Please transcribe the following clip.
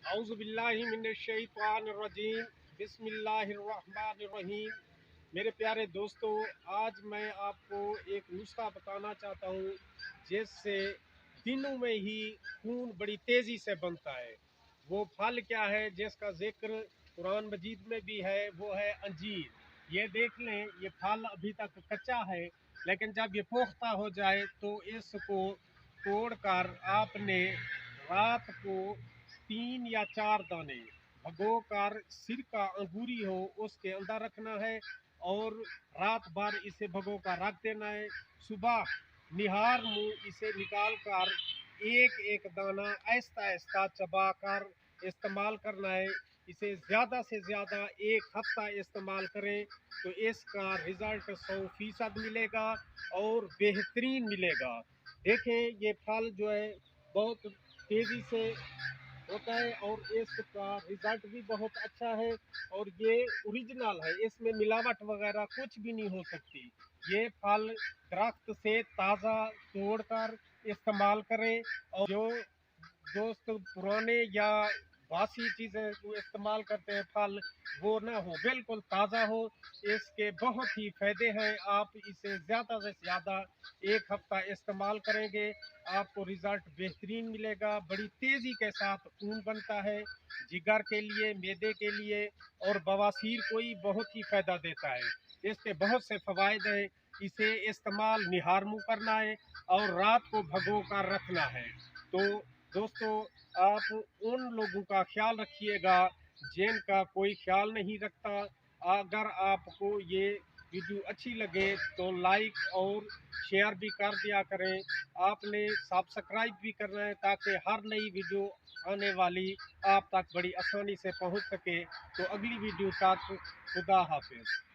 औज़ुबिल्लाहिमिनश्शैतानिर्रजीम बिस्मिल्लाहिर्रहमानिर्रहीम। मेरे प्यारे दोस्तों, आज मैं आपको एक नुस्खा बताना चाहता हूँ जिससे दिनों में ही खून बड़ी तेज़ी से बनता है। वो फल क्या है जिसका जिक्र कुरान मजीद में भी है, वो है अंजीर। ये देख लें, ये फल अभी तक कच्चा है, लेकिन जब ये पुख्ता हो जाए तो इसको तोड़कर आपने रात को 3 या 4 दाने भिगोकर सिरका अंगूरी हो उसके अंदर रखना है और रात भर इसे भिगोकर रख देना है। सुबह निहार मुंह इसे निकाल कर एक एक दाना आहिस्ता आहिस्ता चबाकर इस्तेमाल करना है। इसे ज़्यादा से ज़्यादा 1 हफ्ता इस्तेमाल करें तो इसका रिज़ल्ट 100% मिलेगा और बेहतरीन मिलेगा। देखें, ये फल जो है बहुत तेज़ी से होता है और इसका रिजल्ट भी बहुत अच्छा है और ये ओरिजिनल है, इसमें मिलावट वगैरह कुछ भी नहीं हो सकती। ये फल दरख्त से ताज़ा तोड़कर इस्तेमाल करें और जो दोस्त पुराने या बासी चीज़ें जो इस्तेमाल करते हैं फल, वो ना हो, बिल्कुल ताज़ा हो। इसके बहुत ही फ़ायदे हैं। आप इसे ज़्यादा से ज़्यादा 1 हफ्ता इस्तेमाल करेंगे, आपको रिज़ल्ट बेहतरीन मिलेगा। बड़ी तेज़ी के साथ खून बनता है, जिगर के लिए, मैदे के लिए और बवासीर को ही बहुत ही फ़ायदा देता है। इसके बहुत से फ़वाइद हैं। इसे इस्तेमाल निहार मुँह करना है और रात को भिगो कर रखना है। तो दोस्तों, आप उन लोगों का ख्याल रखिएगा जिनका कोई ख्याल नहीं रखता। अगर आपको ये वीडियो अच्छी लगे तो लाइक और शेयर भी कर दिया करें। आपने सब्सक्राइब भी करना है ताकि हर नई वीडियो आने वाली आप तक बड़ी आसानी से पहुंच सके। तो अगली वीडियो तक खुदा हाफिज़।